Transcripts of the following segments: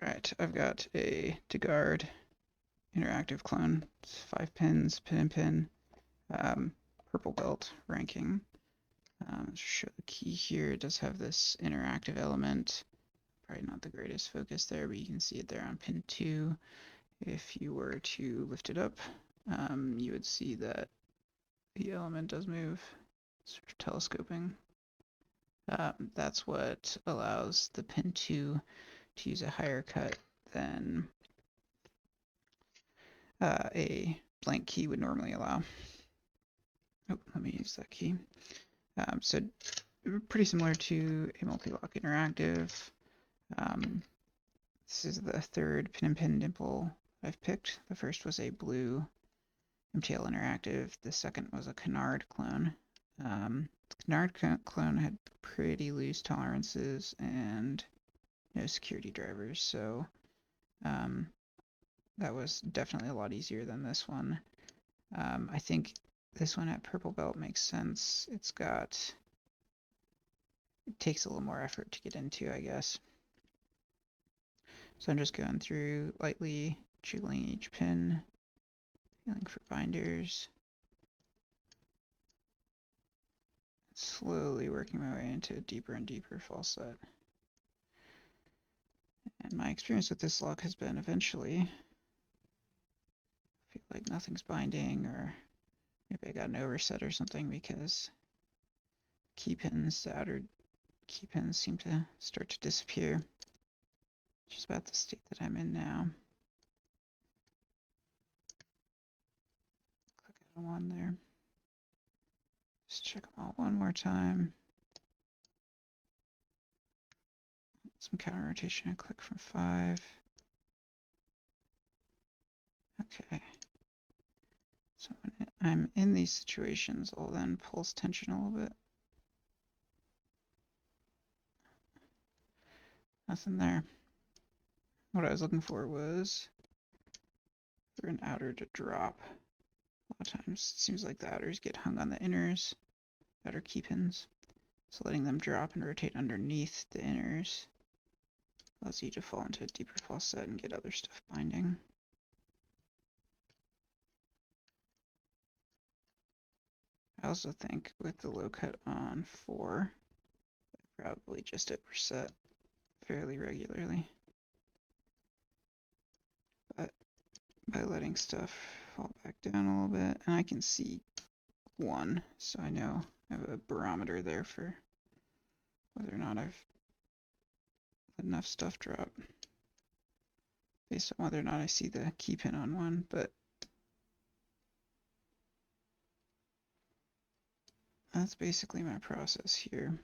Alright, I've got a DeGuard interactive clone. It's 5 pins, pin and pin, purple belt ranking. Show the key here. It does have this interactive element. Probably not the greatest focus there, but you can see it there on pin 2. If you were to lift it up, you would see that the element does move, sort of telescoping. That's what allows the pin 2 to use a higher cut than a blank key would normally allow. Oh, let me use that key. So pretty similar to a multi-lock interactive. This is the third pin and pin dimple I've picked. The first was a blue MTL interactive. The second was a Canard clone. The Canard clone had pretty loose tolerances and no security drivers, so that was definitely a lot easier than this one. I think this one at purple belt makes sense. It takes a little more effort to get into, I guess. So I'm just going through lightly jiggling each pin, feeling for binders, slowly working my way into a deeper and deeper false set. And my experience with this lock has been eventually I feel like nothing's binding, or maybe I got an overset or something, because key pins, the outer key pins, seem to start to disappear, which is about the state that I'm in now. Click on one there. Just check them all one more time. Some counter rotation and click from 5. Okay. So when I'm in these situations, I'll then pulse tension a little bit. Nothing there. What I was looking for was for an outer to drop. A lot of times it seems like the outers get hung on the inners, outer key pins. So letting them drop and rotate underneath the inners allows you to fall into a deeper false set and get other stuff binding. I also think with the low cut on 4, I probably just overset fairly regularly. But by letting stuff fall back down a little bit, and I can see 1, so I know I have a barometer there for whether or not I've let enough stuff drop based on whether or not I see the key pin on 1, but that's basically my process here.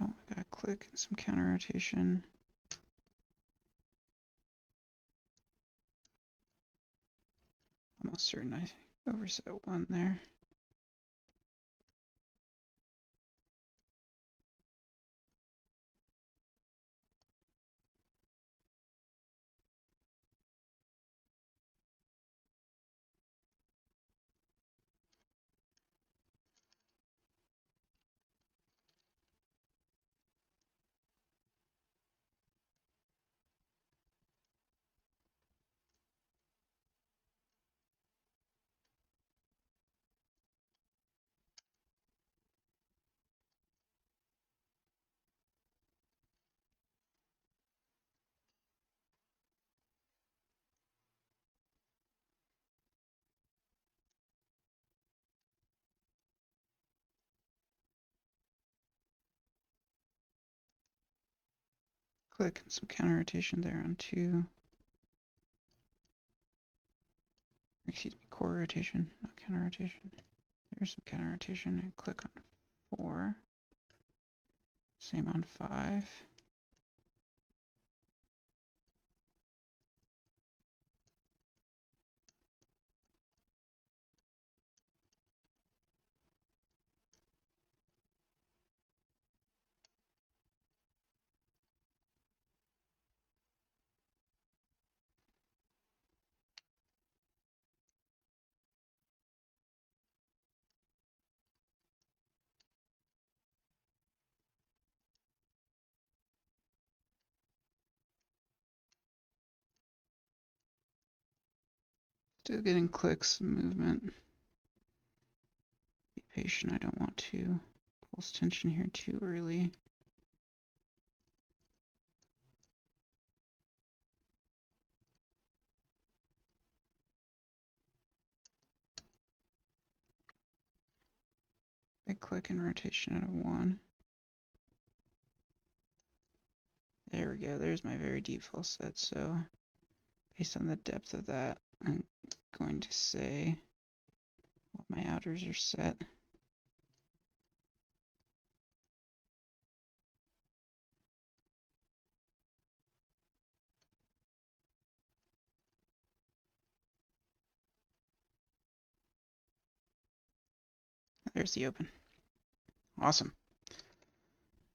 Oh, I gotta click and some counter rotation. Almost certain I overset 1 there. Click and some counter rotation there on 2. Excuse me, core rotation, not counter rotation. There's some counter rotation and click on 4. Same on 5. Still getting clicks, movement. Be patient, I don't want to pulse tension here too early. Big click and rotation out of 1. There we go, there's my very deep full set. So based on the depth of that, I'm going to say what my outers are set. There's the open. Awesome.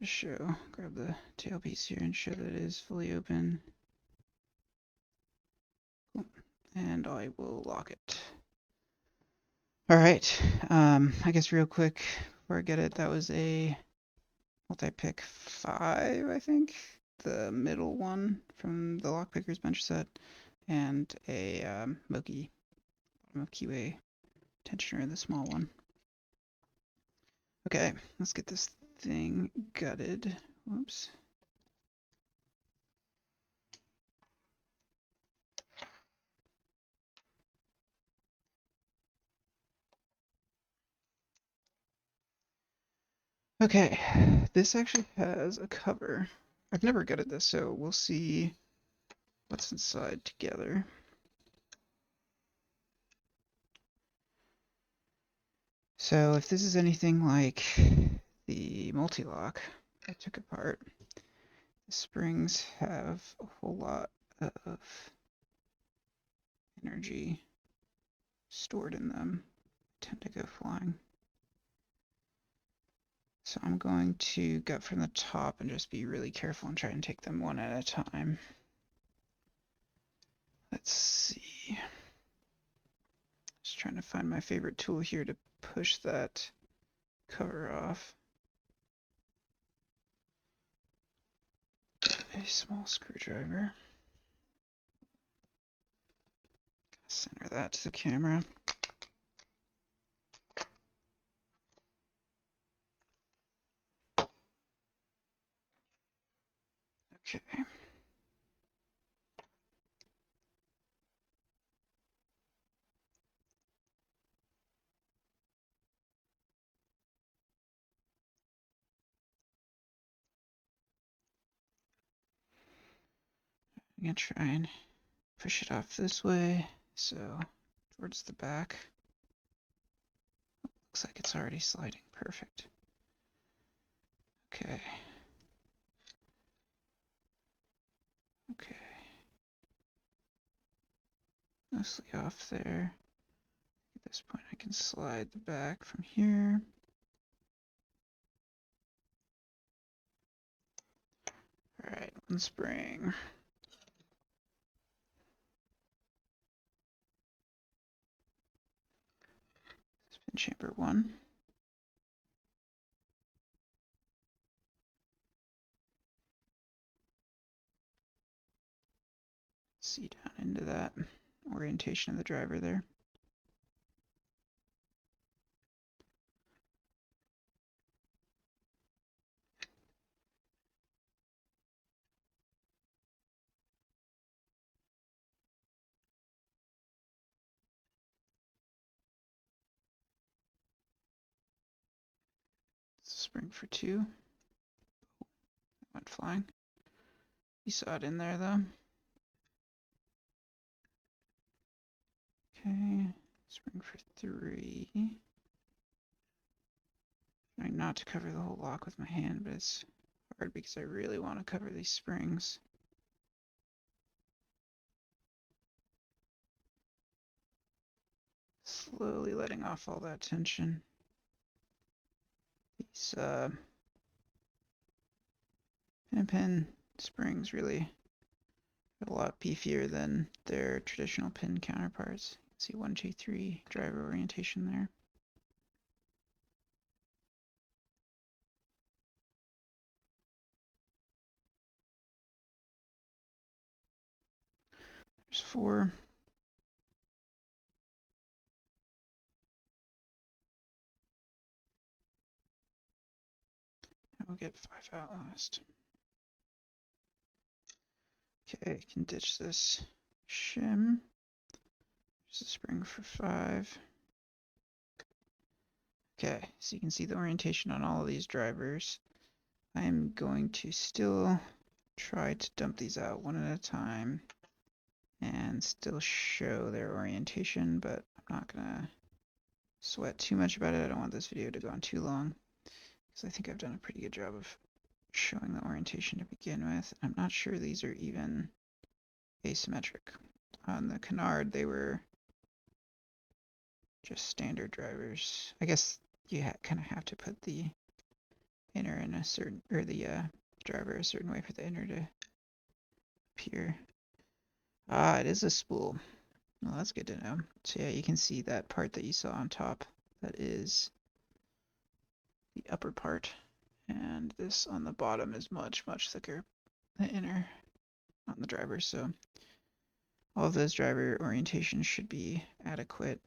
Just show, grab the tailpiece here and show that it is fully open. Cool. And I will lock it. All right. I guess real quick before I get it, that was a multi-pick 5, I think. The middle one from the Lockpicker's bench set, and a Moki bottom of keyway tensioner, the small one. Okay, let's get this thing gutted. Whoops. Okay, this actually has a cover. I've never gutted this, so we'll see what's inside together. So if this is anything like the multi-lock I took apart, the springs have a whole lot of energy stored in them. They tend to go flying. So I'm going to gut from the top and just be really careful and try and take them one at a time. Let's see. Just trying to find my favorite tool here to push that cover off. A small screwdriver. Center that to the camera. Okay. I'm gonna try and push it off this way, so towards the back. Looks like it's already sliding. Perfect. Okay. Okay. Mostly off there. At this point, I can slide the back from here. All right, one spring. Spin chamber 1. See down into that orientation of the driver there. Spring for 2. Went flying. You saw it in there though. Okay, spring for 3. Trying not to cover the whole lock with my hand, but it's hard because I really want to cover these springs. Slowly letting off all that tension. These pin springs really are a lot beefier than their traditional pin counterparts. See 1, 2, 3 driver orientation there. There's 4. I'll get 5 out last. Okay, can ditch this shim. There's a spring for 5. Okay, so you can see the orientation on all of these drivers. I'm going to still try to dump these out one at a time and still show their orientation, but I'm not gonna sweat too much about it. I don't want this video to go on too long because I think I've done a pretty good job of showing the orientation to begin with. I'm not sure these are even asymmetric. On the canard, they were just standard drivers. I guess you kind of have to put the inner in a certain, or the driver a certain way for the inner to appear. Ah, it is a spool. Well, that's good to know. So yeah, you can see that part that you saw on top. That is the upper part. And this on the bottom is much, much thicker, the inner on the driver. So all of those driver orientations should be adequate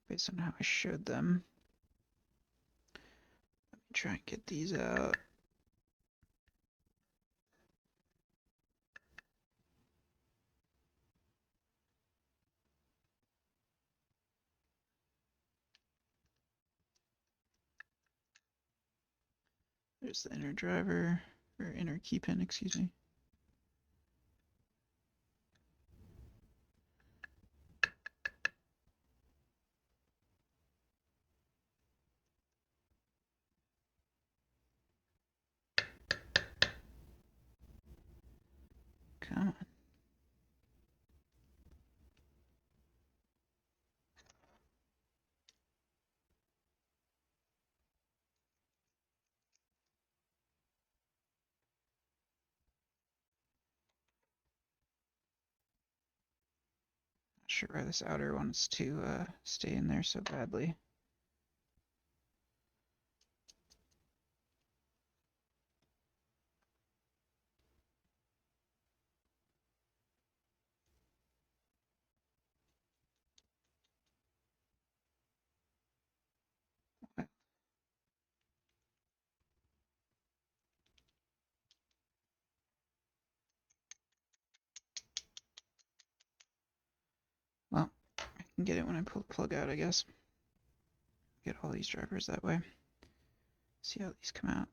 based on how I showed them. Let me try and get these out. There's the inner driver, or inner key pin, excuse me. Come on. Not sure why this outer wants to stay in there so badly. Well, I can get it when I pull the plug out, I guess. Get all these drivers that way. See how these come out.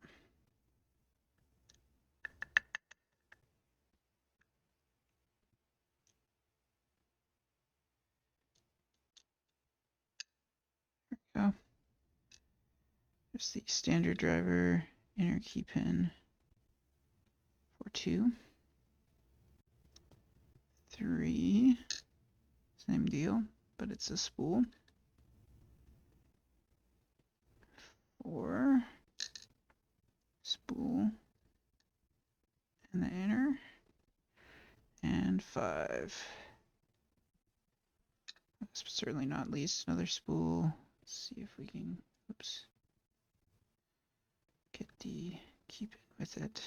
There we go. There's the standard driver, inner key pin for 2. 3. Same deal, but it's a spool. 4. Spool. And the inner. And 5. That's certainly not least. Another spool. Let's see if we can, oops, get the key pin with it.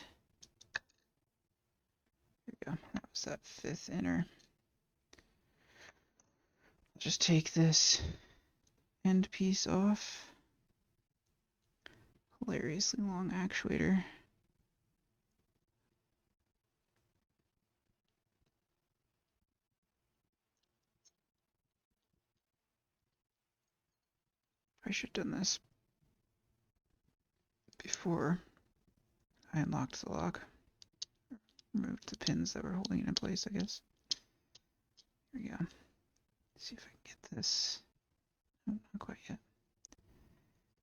There we go. That was that 5th inner. I'll just take this end piece off. Hilariously long actuator. I should have done this before I unlocked the lock. Removed the pins that were holding it in place, I guess. There we go. Let's see if I can get this. Oh, not quite yet.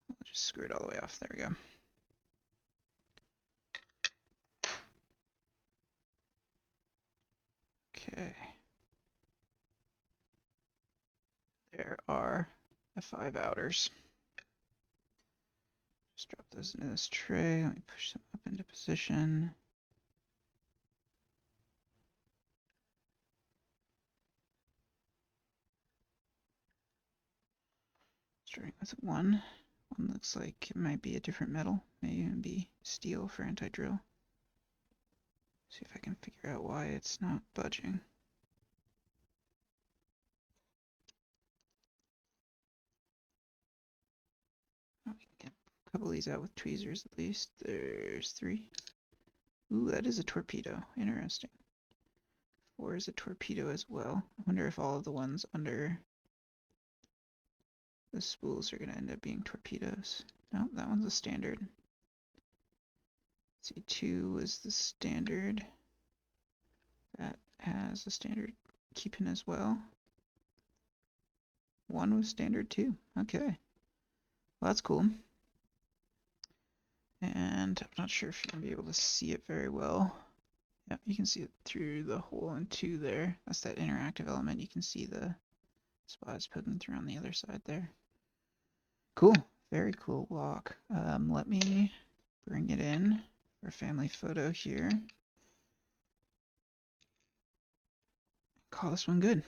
I'll just screw it all the way off. There we go. Okay. There are the 5 outers. Just drop those into this tray. Let me push them up into position. Starting with 1. 1 looks like it might be a different metal. May even be steel for anti-drill. See if I can figure out why it's not budging. Oh, we can couple of these out with tweezers at least. There's 3. Ooh, that is a torpedo. Interesting. 4 is a torpedo as well. I wonder if all of the ones under the spools are going to end up being torpedoes. No, that one's a standard. Let's see, 2 is the standard. That has a standard keypin as well. 1 was standard too. Okay. Well, that's cool. And I'm not sure if you're going to be able to see it very well. Yeah, you can see it through the hole in 2 there. That's that interactive element. You can see the spots poking through on the other side there. Cool. Very cool lock. Let me bring it in for a family photo here. Call this one good.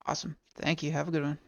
Awesome. Thank you. Have a good one.